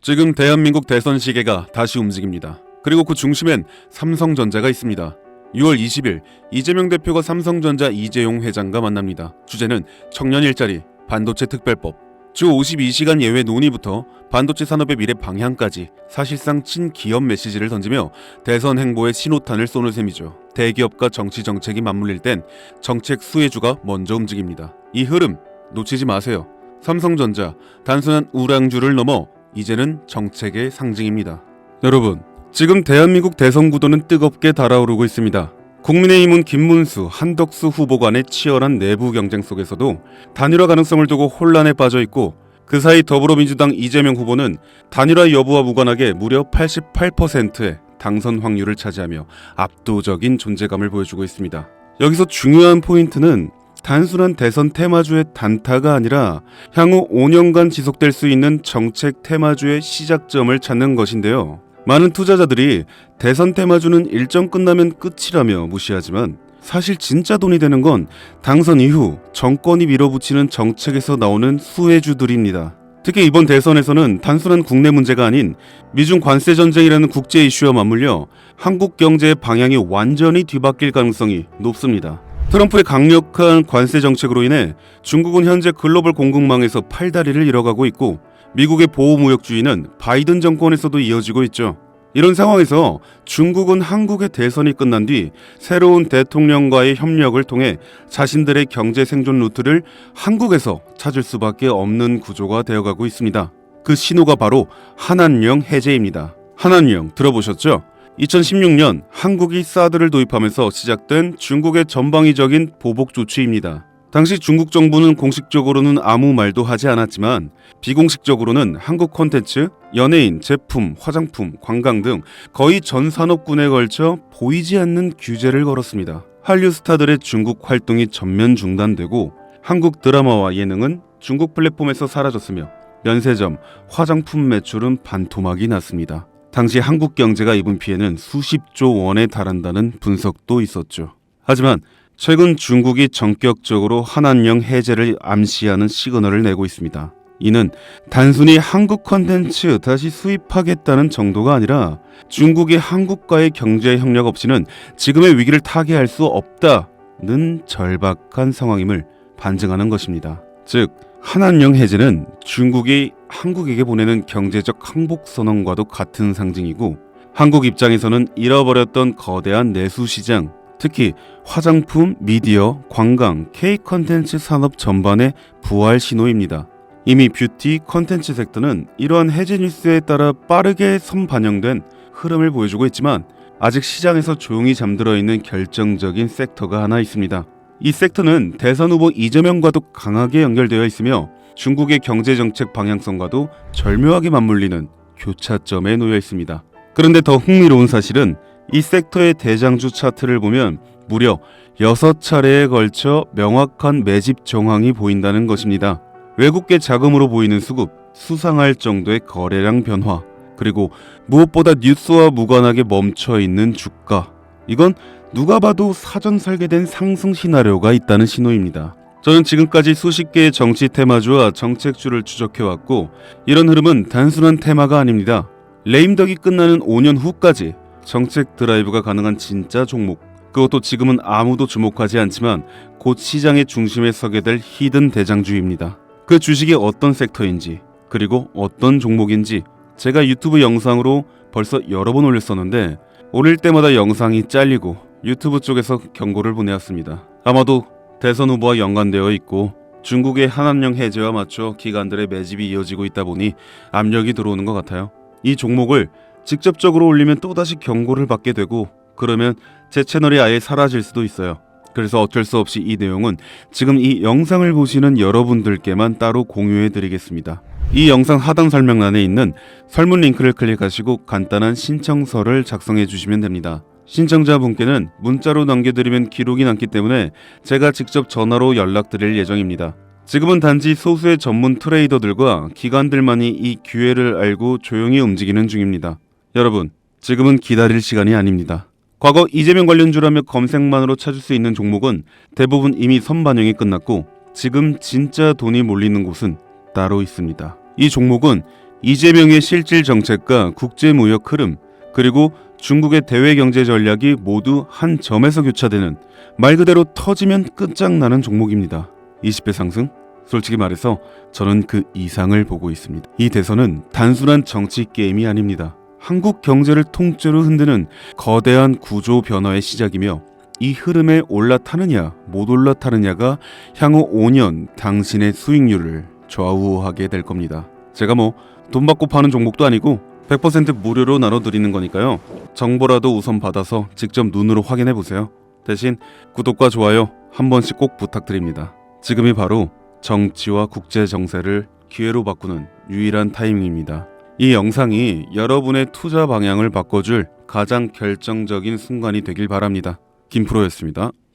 지금 대한민국 대선 시계가 다시 움직입니다. 그리고 그 중심엔 삼성전자가 있습니다. 6월 20일 이재명 대표가 삼성전자 이재용 회장과 만납니다. 주제는 청년 일자리, 반도체 특별법, 주 52시간 예외 논의부터 반도체 산업의 미래 방향까지 사실상 친기업 메시지를 던지며 대선 행보에 신호탄을 쏘는 셈이죠. 대기업과 정치 정책이 맞물릴 땐 정책 수혜주가 먼저 움직입니다. 이 흐름 놓치지 마세요. 삼성전자, 단순한 우량주를 넘어 이제는 정책의 상징입니다. 여러분, 지금 대한민국 대선 구도는 뜨겁게 달아오르고 있습니다. 국민의힘은 김문수, 한덕수 후보 간의 치열한 내부 경쟁 속에서도 단일화 가능성을 두고 혼란에 빠져 있고, 그 사이 더불어민주당 이재명 후보는 단일화 여부와 무관하게 무려 88%의 당선 확률을 차지하며 압도적인 존재감을 보여주고 있습니다. 여기서 중요한 포인트는 단순한 대선 테마주의 단타가 아니라 향후 5년간 지속될 수 있는 정책 테마주의 시작점을 찾는 것인데요. 많은 투자자들이 대선 테마주는 일정 끝나면 끝이라며 무시하지만 사실 진짜 돈이 되는 건 당선 이후 정권이 밀어붙이는 정책에서 나오는 수혜주들입니다. 특히 이번 대선에서는 단순한 국내 문제가 아닌 미중 관세 전쟁이라는 국제 이슈와 맞물려 한국 경제의 방향이 완전히 뒤바뀔 가능성이 높습니다. 트럼프의 강력한 관세 정책으로 인해 중국은 현재 글로벌 공급망에서 팔다리를 잃어가고 있고, 미국의 보호무역주의는 바이든 정권에서도 이어지고 있죠. 이런 상황에서 중국은 한국의 대선이 끝난 뒤 새로운 대통령과의 협력을 통해 자신들의 경제 생존 루트를 한국에서 찾을 수밖에 없는 구조가 되어가고 있습니다. 그 신호가 바로 한한령 해제입니다. 한한령 들어보셨죠? 2016년 한국이 사드를 도입하면서 시작된 중국의 전방위적인 보복 조치입니다. 당시 중국 정부는 공식적으로는 아무 말도 하지 않았지만 비공식적으로는 한국 콘텐츠, 연예인, 제품, 화장품, 관광 등 거의 전 산업군에 걸쳐 보이지 않는 규제를 걸었습니다. 한류 스타들의 중국 활동이 전면 중단되고 한국 드라마와 예능은 중국 플랫폼에서 사라졌으며 면세점, 화장품 매출은 반토막이 났습니다. 당시 한국 경제가 입은 피해는 수십조 원에 달한다는 분석도 있었죠. 하지만 최근 중국이 전격적으로 한한령 해제를 암시하는 시그널을 내고 있습니다. 이는 단순히 한국 콘텐츠 다시 수입하겠다는 정도가 아니라 중국이 한국과의 경제 협력 없이는 지금의 위기를 타개할 수 없다는 절박한 상황임을 반증하는 것입니다. 즉, 한한령 해제는 중국이 한국에게 보내는 경제적 항복 선언과도 같은 상징이고, 한국 입장에서는 잃어버렸던 거대한 내수 시장, 특히 화장품, 미디어, 관광, K-컨텐츠 산업 전반의 부활 신호입니다. 이미 뷰티, 컨텐츠 섹터는 이러한 해제 뉴스에 따라 빠르게 선반영된 흐름을 보여주고 있지만 아직 시장에서 조용히 잠들어 있는 결정적인 섹터가 하나 있습니다. 이 섹터는 대선 후보 이재명과도 강하게 연결되어 있으며 중국의 경제정책 방향성과도 절묘하게 맞물리는 교차점에 놓여 있습니다. 그런데 더 흥미로운 사실은 이 섹터의 대장주 차트를 보면 무려 6차례에 걸쳐 명확한 매집 정황이 보인다는 것입니다. 외국계 자금으로 보이는 수급, 수상할 정도의 거래량 변화, 그리고 무엇보다 뉴스와 무관하게 멈춰있는 주가. 이건 누가 봐도 사전 설계된 상승 시나리오가 있다는 신호입니다. 저는 지금까지 수십 개의 정치 테마주와 정책주를 추적해왔고, 이런 흐름은 단순한 테마가 아닙니다. 레임덕이 끝나는 5년 후까지 정책 드라이브가 가능한 진짜 종목, 그것도 지금은 아무도 주목하지 않지만 곧 시장의 중심에 서게 될 히든 대장주입니다. 그 주식이 어떤 섹터인지, 그리고 어떤 종목인지 제가 유튜브 영상으로 벌써 여러 번 올렸었는데 올릴 때마다 영상이 잘리고 유튜브 쪽에서 경고를 보내왔습니다. 아마도 대선 후보와 연관되어 있고 중국의 한한령 해제와 맞춰 기관들의 매집이 이어지고 있다 보니 압력이 들어오는 것 같아요. 이 종목을 직접적으로 올리면 또다시 경고를 받게 되고, 그러면 제 채널이 아예 사라질 수도 있어요. 그래서 어쩔 수 없이 이 내용은 지금 이 영상을 보시는 여러분들께만 따로 공유해 드리겠습니다. 이 영상 하단 설명란에 있는 설문 링크를 클릭하시고 간단한 신청서를 작성해 주시면 됩니다. 신청자분께는 문자로 남겨드리면 기록이 남기 때문에 제가 직접 전화로 연락드릴 예정입니다. 지금은 단지 소수의 전문 트레이더들과 기관들만이 이 기회를 알고 조용히 움직이는 중입니다. 여러분, 지금은 기다릴 시간이 아닙니다. 과거 이재명 관련주라며 검색만으로 찾을 수 있는 종목은 대부분 이미 선반영이 끝났고 지금 진짜 돈이 몰리는 곳은 따로 있습니다. 이 종목은 이재명의 실질 정책과 국제무역 흐름, 그리고 중국의 대외 경제 전략이 모두 한 점에서 교차되는, 말 그대로 터지면 끝장나는 종목입니다. 20배 상승? 솔직히 말해서 저는 그 이상을 보고 있습니다. 이 대선은 단순한 정치 게임이 아닙니다. 한국 경제를 통째로 흔드는 거대한 구조 변화의 시작이며, 이 흐름에 올라타느냐 못 올라타느냐가 향후 5년 당신의 수익률을 좌우하게 될 겁니다. 제가 돈 받고 파는 종목도 아니고 100% 무료로 나눠드리는 거니까요. 정보라도 우선 받아서 직접 눈으로 확인해 보세요. 대신 구독과 좋아요 한 번씩 꼭 부탁드립니다. 지금이 바로 정치와 국제 정세를 기회로 바꾸는 유일한 타이밍입니다. 이 영상이 여러분의 투자 방향을 바꿔줄 가장 결정적인 순간이 되길 바랍니다. 김프로였습니다.